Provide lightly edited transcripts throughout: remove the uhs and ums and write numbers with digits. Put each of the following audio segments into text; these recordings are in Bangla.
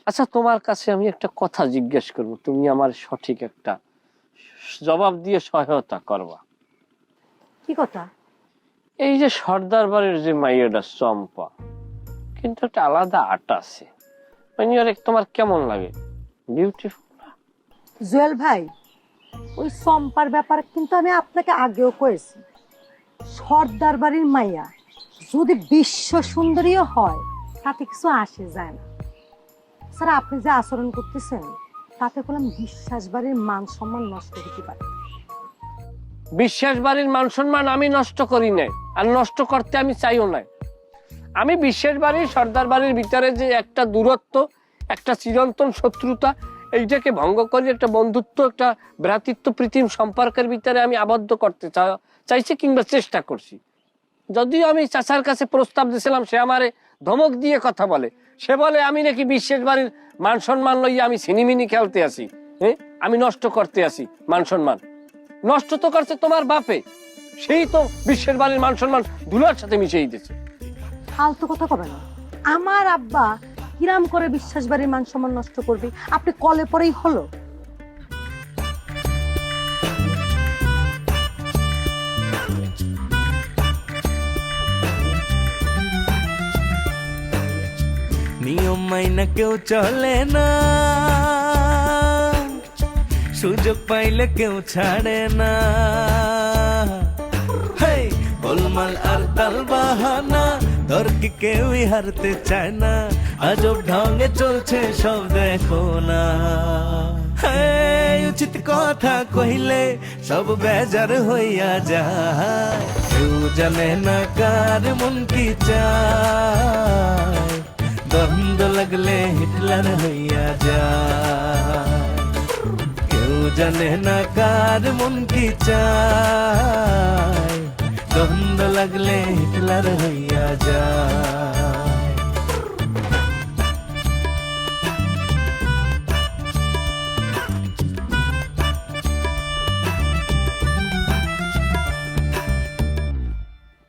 আচ্ছা, তোমার কাছে আমি একটা কথা জিজ্ঞেস করব, তুমি আমার সঠিক একটা জবাব দিয়ে সহায়তা করবা। কি কথা? এই যে সর্দার বাড়ির যে মাইয়াটা চম্পা, কিন্তু একটা আলাদা আট আছে, মানে তোমার কেমন লাগে? বিউটিফুল। জুয়েল ভাই, ওই সম্পার ব্যাপারে কিন্তু আমি আপনাকে আগেও কয়েছি। সর্দার বাড়ির মাইয়া যদি বিশ্ব সুন্দরীও হয় তাতে কিছু আসে যায় না। স্যার, আপনি যে আচরণ করতেছেন তাতে বললাম বিশ্বাস বাড়ির মান সম্মান নষ্ট হতে পারে। বিশ্বাস বাড়ির মান সম্মান আমি নষ্ট করি নাই, আর নষ্ট করতে আমি চাইও নাই। আমি বিশ্বাস বাড়ির সর্দার বাড়ির ভিতরে যে একটা দূরত্ব, একটা চিরন্তন শত্রুতা, এইটাকে ভঙ্গ করে একটা বন্ধুত্ব, একটা ভ্রাতৃত্ব প্রীতিম সম্পর্কের ভিতরে আমি আবদ্ধ করতে চাইছি কিংবা চেষ্টা করছি। যদিও আমি চাচার কাছে প্রস্তাব দিয়েছিলাম, সে আমারে ধমক দিয়ে কথা বলে। সে বলে আমি নাকি বিশ্বাস বাড়ির মান সম্মান লইয়া আমি সিনিমিনি খেলতে আসি, হ্যাঁ, আমি নষ্ট করতে আসি মান সম্মান। নষ্ট তো করছে তোমার বাপে, সেই তো বিশ্বের বাড়ির মান সম্মান ধুলার সাথে মিশিয়ে দিয়েছে। ফালতু কথা কবে না। আমার আব্বা কিরাম করে বিশ্বাস বাড়ির মান সম্মান নষ্ট করবে আপনি কলে পরেই হলো। নিয়ম মাইনা কেউ চলে না, সুযোগ পাইলে কেউ ছাড়ে না। হেই, গোলমাল আর তাল বাহানা, তর্কে কেউই হারতে চায় না। আজব ঢঙ্গে চলছে সব দেখো না। হেই, উচিত কথা কহিলে সব বেজার হইয়া যায়। কেউ জানে না কার মন কি চায়, দ্বন্দ্ব লাগলে হিটলার হইয়া যায়। কেউ জানে না কার মন কি চায়, দ্বন্দ্ব লাগলে হিটলার হইয়া যায়।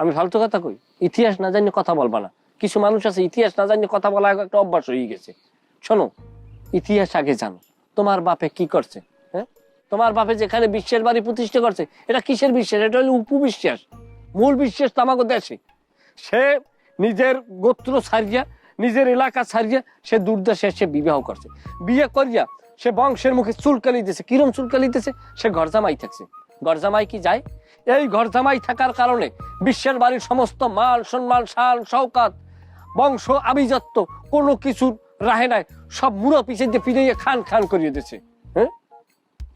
আমি ফালতু কথা কই? ইতিহাস না জানি কথা বলবা না। কিছু মানুষ আছে ইতিহাস না জানি কথা বলা একটা অভ্যাস হয়ে গেছে। শোনো, ইতিহাস আগে জানো। তোমার বাপে কি করছে? হ্যাঁ, তোমার বাপে যেখানে বিশ্বের বাড়ি প্রতিষ্ঠা করছে, এটা কিসের বিশ্বাস? এটা হলো উপবিশ্বাস। মূল বিশ্বাস তো আমাকে দেশে। সে নিজের গোত্র ছাড়িয়া, নিজের এলাকা ছাড়িয়া সে দূরদেশে এসে বিবাহ করছে। বিয়ে করিয়া সে বংশের মুখে চুলকালি দিতেছে। কিরম চুলকালি দিতেছে? সে ঘর জামাই থাকছে। ঘর জামাই কি যায়? এই ঘর জামাই থাকার কারণে বিশ্বের বাড়ির সমস্ত মান সম্মান, শান শওকাত, বংশ আভিজাত্য কোনো কিছু রাহে নাই, সব মুড়ো পিছিয়ে দিয়ে পিড়িয়ে খান খান করিয়ে দিয়েছে। হ্যাঁ,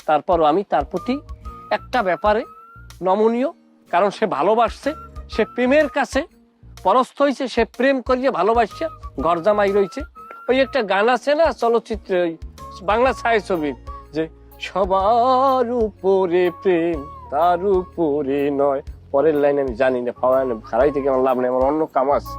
তারপরও আমি তার প্রতি একটা ব্যাপারে নমনীয়, কারণ সে ভালোবাসছে, সে প্রেমের কাছে পরস্ত হয়েছে, সে প্রেম করিয়ে ভালোবাসছে, ঘর জামাই রয়েছে। ওই একটা গান আছে না চলচ্চিত্রে, বাংলা ছায়াছবি, যে সবার উপরে প্রেম তার উপরে নয়। পরের লাইন আমি জানি না, খারাই থেকে আমার লাভ নেই, আমার অন্য কাম আছে।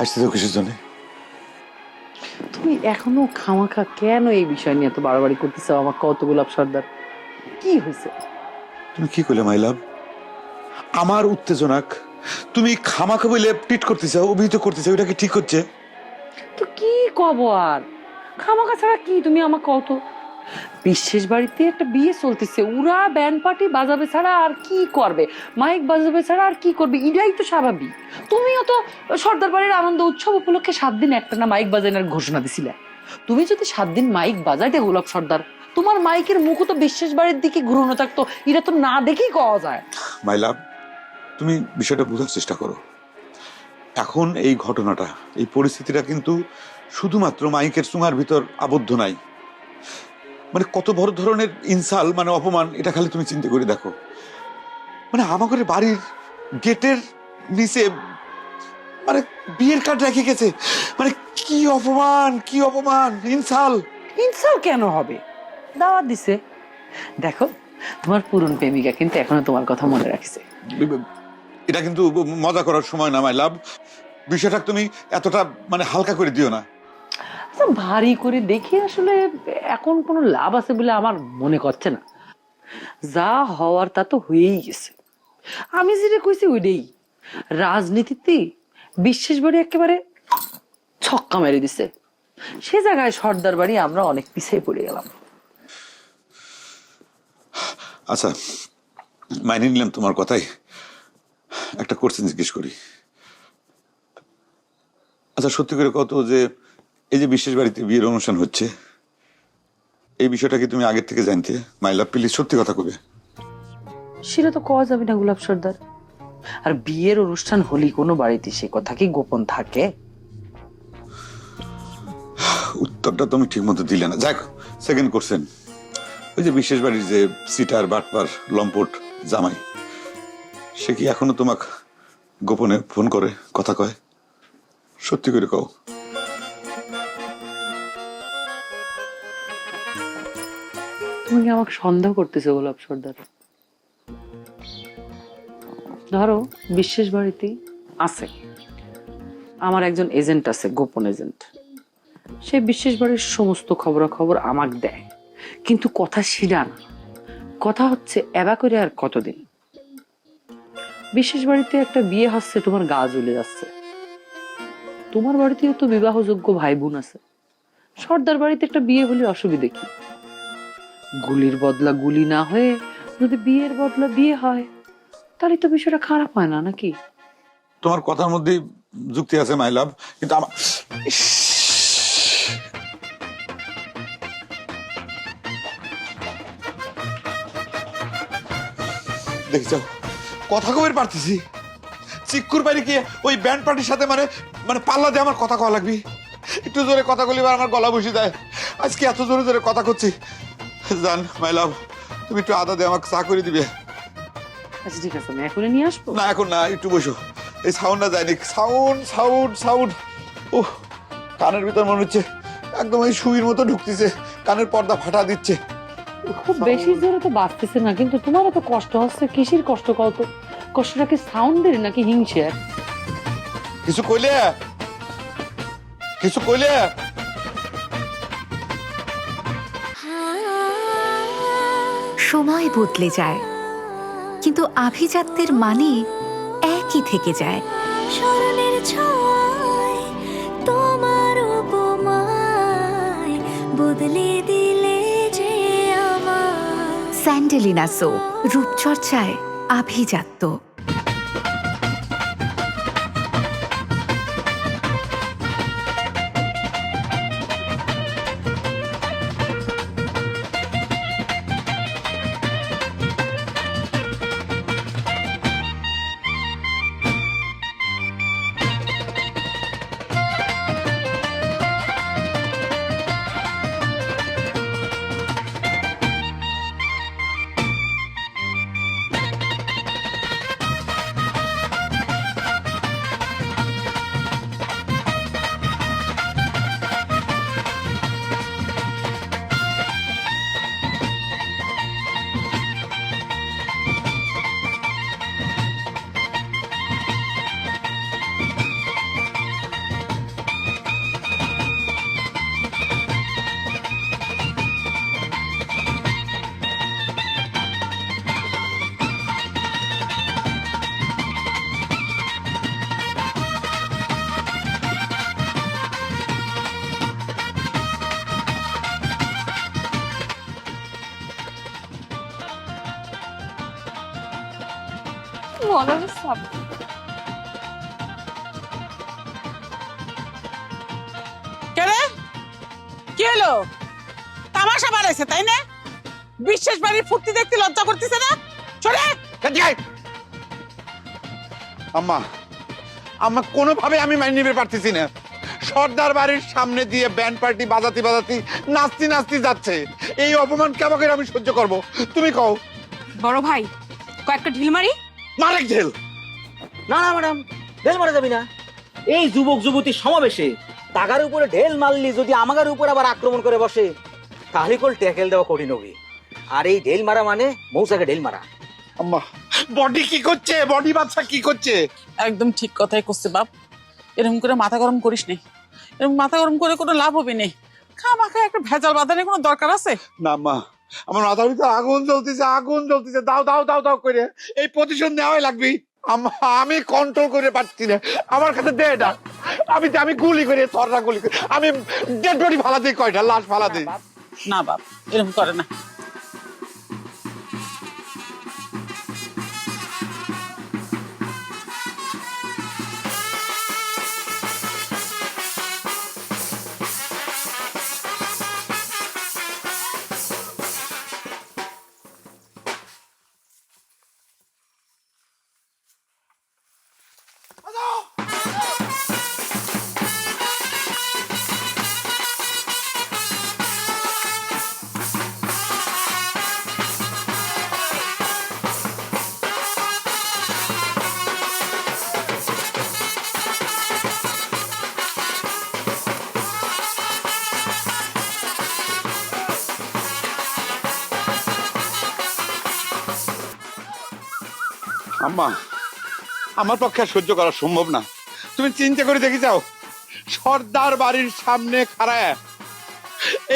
আসতে তো কিছুর জন্য। তুমি এখনো খামাখা কেন এই বিষয় নিয়ে এত বাড়াবাড়ি করতেছো? আমার কত গোলাপ সর্দার, কি হয়েছে? তুমি কি করলে মাই লাভ? আমার উত্তেজনাক তুমি খামাখা বলে পিট করতে চাও, অভিহিত করতে চাও, এটা কি ঠিক হচ্ছে? তো কি কব আর, খামাখা ছাড়া কি তুমি আমার কত? বিশেষ বাড়িতে একটা বিয়ে চলতেছে, ওরা ব্যান্ড পার্টি বাজাবে ছাড়া আর কি করবে, মাইক বাজাবে ছাড়া আর কি করবে, এটাই তো স্বাভাবিক। তুমিও তো সর্দার বাড়ির আনন্দ উৎসব উপলক্ষে 7 দিন একটা না মাইক বাজানোর ঘোষণা দিছিলে। তুমি যদি 7 দিন মাইক বাজাইতে গোলাপ সর্দার, তোমার মাইকের মুখও তো বিশেষ বাড়ির দিকে ঘুরানো থাকতো, এটা তো না দেখেই কওয়া যায়। মাই লাভ, তুমি বিষয়টা বোঝার চেষ্টা করো। এখন এই ঘটনাটা, এই পরিস্থিতিটা কিন্তু শুধুমাত্র মাইকের চুঙার ভিতর আবদ্ধ নাই। মানে কত বড় ধরনের ইনসাল, মানে অপমান, এটা খালি তুমি চিন্তা করে দেখো। মানে আমাদের বাড়ির গেটের নিচে মানে বিয়ের কার্ড রেখে গেছে। মানে কি অপমান, কি অপমান, ইনসাল। ইনসাল্ট কেন হবে? দাওয়াত দিছে। দেখো, তোমার পুরন প্রেমিকা কিন্তু এখনো তোমার কথা মনে রাখছে। এটা কিন্তু মজা করার সময় না মাই লাভ। বিষয়টা তুমি এতটা মানে হালকা করে দিও না। আচ্ছা, ভারী করে দেখি আসলে এখন কোনো লাভ আছে বলে আমার মনে করছে না। যা হওয়ার তা তো হয়েই গেছে। আমি যেটা কইছি ওইটাই। রাজনীতিতে বিশেষ বাড়ি একেবারে ছক্কা মেরে দিছে, সে জায়গায় সর্দার বাড়ি আমরা অনেক পিছিয়ে পড়ে গেলাম। আচ্ছা, মাইনে নিলাম তোমার কথাই। একটা কোশ্চেন জিজ্ঞেস করি। আচ্ছা, সত্যি করে কত যে এই যে বিশেষ বাড়িতে বিয়ের অনুষ্ঠান হচ্ছে, এই বিষয়টা কি তুমি আগের থেকে জানতে? মাইলা প্লিজ সত্যি কথা কবে। সেটা তো কওয়া যাবে না গোলাপ সর্দার। আর বিয়ের অনুষ্ঠান হলি কোনো বাড়িতে সে কথা কি গোপন থাকে? উত্তরটা তুমি ঠিক মতো দিলে না। যাক, সেকেন্ড কোশ্চেন, ওই যে বিশেষ বাড়ির যে সিটার বাটপার লম্পট জামাই, সে কি এখনো তোমাকে গোপনে ফোন করে, কথা কয়? সত্যি করে কও। তুমি কি আমাকে সন্দেহ করতেছো গোলাপ সর্দার? ধরো বিশেষ বাড়িতেই আছে আমার একজন এজেন্ট আছে, গোপন এজেন্ট। সে বিশেষ বাড়ির সমস্ত খবরাখবর আমাকে দেয়, কিন্তু কথা শিরা না। কথা হচ্ছে এবা করে আর কতদিন। বিশেষ বাড়িতে একটা বিয়ে হচ্ছে, তোমার গা জ্বলে যাচ্ছে। তোমার বাড়িতেও তো বিবাহযোগ্য ভাই বোন আছে। সর্দার বাড়িতে একটা বিয়ে হলে অসুবিধে কি? গুলির বদলা গুলি না হয়ে যদি বিয়ের বদলা বিয়ে হয়, তাহলে তো বিষয়টা খারাপ হয় না নাকি? তোমার কথার মধ্যে যুক্তি আছে মাই লাভ, কিন্তু আমার দেখছো কথা কবের পারতেছি। চিক্কুর বাড়ি গিয়ে ওই ব্যান্ড পার্টির সাথে মানে মানে পাল্লা দিয়ে আমার কথা কওয়া লাগবি। একটু জোরে কথা বলি আমার গলা বসে যায়। আজকে এত জোরে জোরে কথা করছি। জান মাই লাভ, তুমি একটু আদা দিয়ে আমাকে চা করে দিবে। আচ্ছা ঠিক আছে, আমি এখনই নিয়ে আসবো। না এখন না, একটু বসো। এই সাউন্ডটা যায়নি। সাউন্ড সাউন্ড সাউন্ড, ও কানের ভিতর মনে হচ্ছে একদম এই সুইর মতো ঢুকতেছে, কানের পর্দা ফাটা দিচ্ছে। খুব বেশি জোরে তো বাজতেছে না, কিন্তু তোমারও তো কষ্ট হচ্ছে। কিসের কষ্ট কত? কষ্টটা কি সাউন্ডের নাকি হিংসের? কিছু কইলে, কিছু কইলে। সময় বদলে যায়, কিন্তু আভিজাত্যের মানে একই থেকে যায়। স্মরণের ছোঁয়ায় তোমার উপমায় বদলে দিলে যে আমার। স্যান্ডেলিনা সো, রূপচর্চায় আভিজাত্য। মজা সব কেরে কি হলো? তামাশা বাড়াইছে তাই না? বিশেষ বাড়ির ফুর্তি দেখতে লজ্জা করতেছে না? চলে আম্মা আম্মা কোনোভাবে আমি মাইনে নিতে পারতেছি না। সর্দার বাড়ির সামনে দিয়ে ব্যান্ড পার্টি বাজাতি বাজাতি নাচতি নাচতি যাচ্ছে, এই অপমান কেমন আমি সহ্য করব? তুমি কও। বড় ভাই কয়েকটা ঢিল মারি। মারেক ঢেল। না না ম্যাডাম, ঢেল মারা যাবি না। এই যুবক যুবতীর সমাবেশে টাকার উপরে ঢেল মারলি যদি আমাদের উপর আবার আক্রমণ করে বসে, তাহলে কল ট্যাকেল দেওয়া কঠিন হবে। আর এই ঢেল মারা মানে মৌসাকে ঢেল মারা। আম্মা বডি কি করছে? বডি বাচ্চা কি করছে? একদম ঠিক কথাই করছে বাপ। এরকম করে মাথা গরম করিস নি, এরকম মাথা গরম করে কোনো লাভ হবে না। খামাখা একটা ভেজাল বাঁধানোর কোনো দরকার আছে? না আম্মা, আমার মাথার ভিতরে আগুন জ্বলতেছে, আগুন জ্বলতেছে। দাও দাও দাও দাও করে এই প্রতিশোধ নেওয়াই লাগবে। আম্মা আমি কন্ট্রোল করে পারছি না, আমার কাছে দে এটা। আমি গুলি করে থররা গুলি করে আমি ডেড বডি ফালা দিই, কয়টা লাশ ফালা দিই। না বাপ, এরকম করে না। আম্মা আমার পক্ষে আর সহ্য করা সম্ভব না। তুমি চিন্তা করে দেখি যাও, সর্দার বাড়ির সামনে খাড়ায়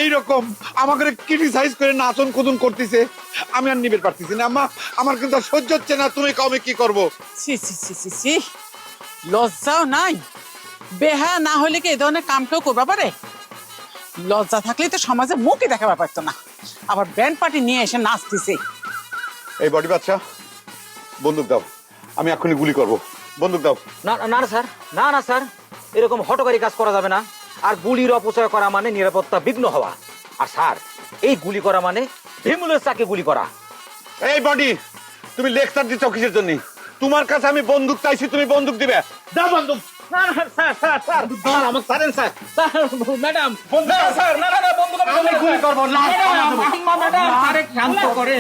এইরকম আমাকে ক্রিটিসাইজ করে নাচন কুদন করতেছে, আমি আর নিবে পারতেছি না। আম্মা আমার কিন্তু আর সহ্য হচ্ছে না। তুমি কবে কি করবো? সি সি সি সি সি, লজ্জাও নাই। বেহা না হলে কি এই ধরনের কাম কেউ করবা পারে? লজ্জা থাকলেই তো সমাজে মুখই দেখাবার পারতো না, আবার ব্যান্ড পার্টি নিয়ে এসে নাচতেছে। এই বডি বাচ্চা বন্দুক দাও, আমি এখনই গুলি করব। বন্দুক দাও। না না না স্যার, না না স্যার, এরকম হটকারী কাজ করা যাবে না। আর গুলির অপচয় করা মানে নিরাপত্তা বিঘ্ন হওয়া। আর স্যার, এই গুলি করা মানে ভিমুলের চাকে গুলি করা। এই বডি, তুমি লেকচার দিচ্ছ কিসের জন্য? তোমার কাছে আমি বন্দুক চাইছি, তুমি বন্দুক দিবে। দাও বন্দুক। না না স্যার, স্যার স্যার স্যার আমাকে ছাড়েন স্যার। স্যার ম্যাডাম, বন্দুক দাও। স্যার না না না, বন্দুক আমি গুলি করব। ম্যাডাম আরে শান্ত করে,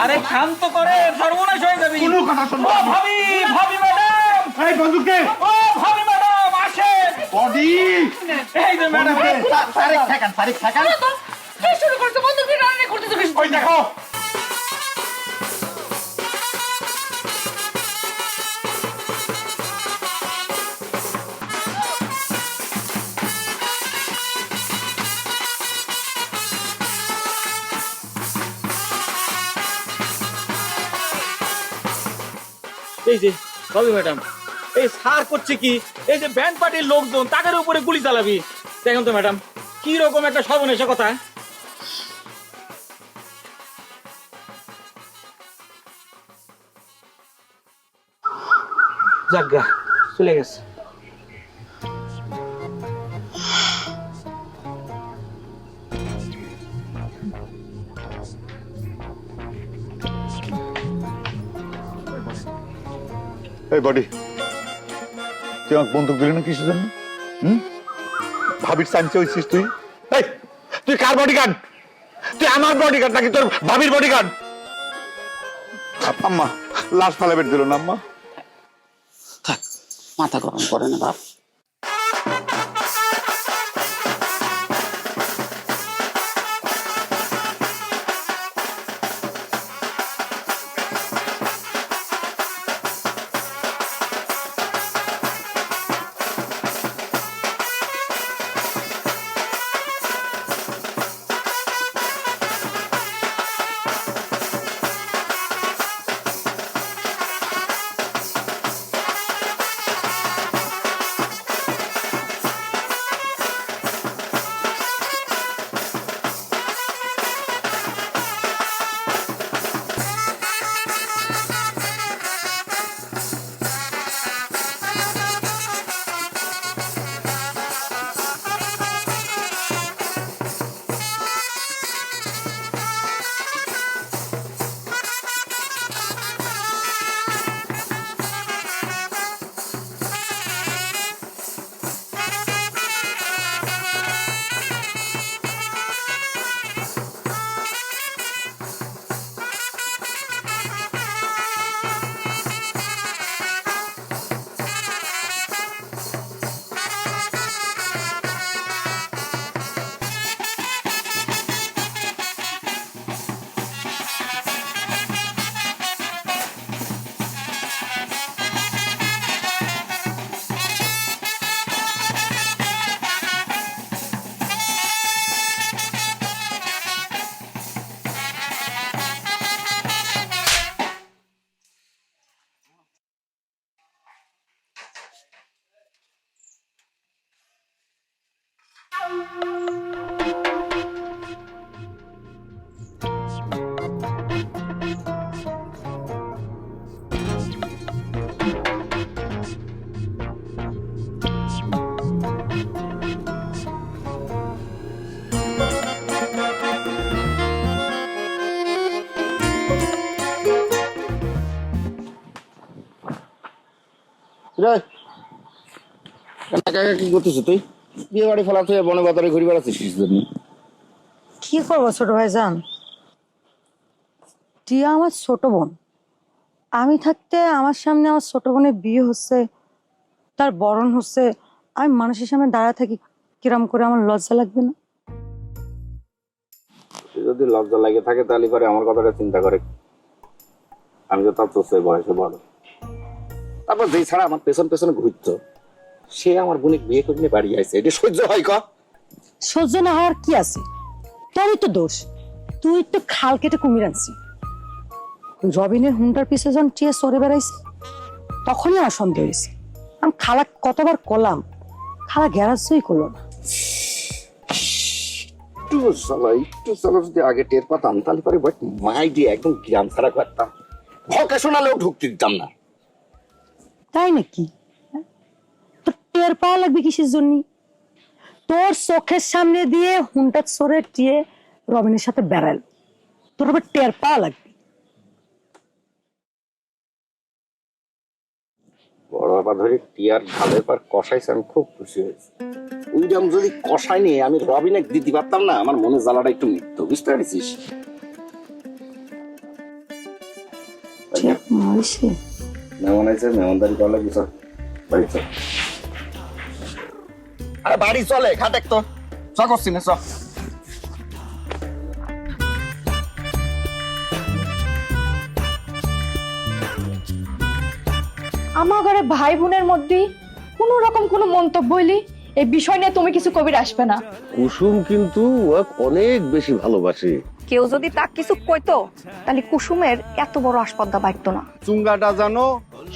আরে শান্ত করে, সর্বনাশ হয়ে যাবে। কোনো কথা শুনবো ও ভাবি, ভাবি ম্যাডাম, এই বন্দুক দে। ও ভাবি ম্যাডাম আসেন। বডি এই যে ম্যাডাম, সারেক থাকেন, সারেক থাকেন। কি শুরু করছো? বন্দুক দিয়ে রান্না করতেছো কি? ওই দেখো। এই যে ভাবি ম্যাডাম, এই সার করছে কি? এই যে ব্যান্ড পার্টির লোকজন তাদের উপরে গুলি চালাবি। দেখুন তো ম্যাডাম, কি রকম একটা সর্বনেশা কথা। যাজ্ঞা চলে গেছে। এই বডি, তুই আমাকে বন্দুক দিলি না কিসের জন্য? ভাবির চামচে হয়েছিস তুই? এই তুই কার বডিগার্ড? তুই আমার বডিগার্ড নাকি তোর ভাবির বডিগার্ড? আম্মা লাশ ফালা বের দিল না আম্মা। থাক, মাথা গরম করে না বাপ। কি করতেছিস তুই? বিয়ে বাড়ি ফেলা তুই বনে বাজারে ঘুরে বেড়াচ্ছিস জন্য? কি করবো ছোট ভাইজান, টিয়া আমার ছোট বোন। আমি থাকতে আমার সামনে আমার ছোট বোনের বিয়ে হচ্ছে, তার বরণ হচ্ছে, আমি মানুষের সামনে দাঁড়ায় থাকি, কিরম করে আমার লজ্জা লাগবে না? যদি লজ্জা লাগে থাকে তাহলে পরে আমার কথাটা চিন্তা করে। আমি তো তার তোর বয়সে বড়। তারপর যে ছাড়া আমার পেছন পেছনে ঘুরতো, সে আমার বোনে বিয়ে করে নিয়ে বাড়ি আসছে, এটা সহ্য হয়? সহ্য না হওয়ার কি আছে? তোরই তো দোষ, তুই তো খাল কেটে কুমির আনছি। রবিনের হুন্ডার পিছে যখন টিয়া সরে বেড়াইছে তখনই আমার সন্দেহ হয়েছে। আমি খালা কতবার করলাম, খালা গ্যারাজই করলো না। একটু যদি আগে টের পাতাম তাহলে পরে মাই দিয়ে একদম গ্রাম ছাড়া করতাম, ভকে শোনালেও ঢুকতে দিতাম না। তাই নাকি? তোর টের পাওয়া লাগবে কিসের জন্য? তোর চোখের সামনে দিয়ে হুন্ডার সরে টিয়ে রবিনের সাথে বেড়াল, তোর আবার টের পাওয়া লাগবে। বড় বাবা ধরে টিয়ার ঢালের পর কষাইছে, আমি খুব খুশি হয়েছি। ওইরকম যদি কষাই নিয়ে আমি রবিনে দিতে পারতাম না, আমার মনে জ্বালাটা একটু মিটতো, বুঝতে পারছিস? মেহমান আছে, মেহমানদারি করা লাগবে। বাড়ি চল, আরে বাড়ি চলে খাটেক তো চ করছি না চ। আমার ঘরে ভাই বোনের মধ্যে কোনো রকম কোনো মন্তব্য হইলি এই বিষয় নিয়ে তুমি কিছু কবির আসবে না। কুসুম কিন্তু অনেক বেশি ভালোবাসে। কেউ যদি তাক কিছু কইতো তাহলে কুসুমের এত বড় আসপদ্দা বাইতো না। চুঙ্গাটা জানো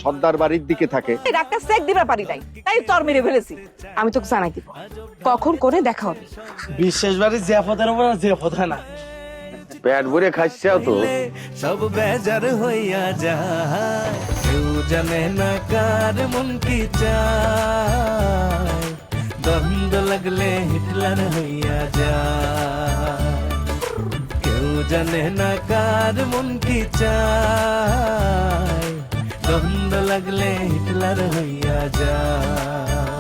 সর্দার বাড়ির দিকে থাকে। ডাক্তার চেক দিবার পারি নাই, তাই তোর মেরে ফেলেছি। আমি তোকে জানাই দিব কখন করে দেখা হবে। বিশেষ বাড়ি যে পদের উপর যে পদ না পেট ভরে খাচ্ছে তো সব বেজার হইয়া যায়, কেউ জানে না কার মন কি চায়, দ্বন্দ্ব লাগলে হিটলার হইয়া যায়, কেউ জানে না কার মন কি চায়, দ্বন্দ্ব লাগলে হিটলার হইয়া যায়।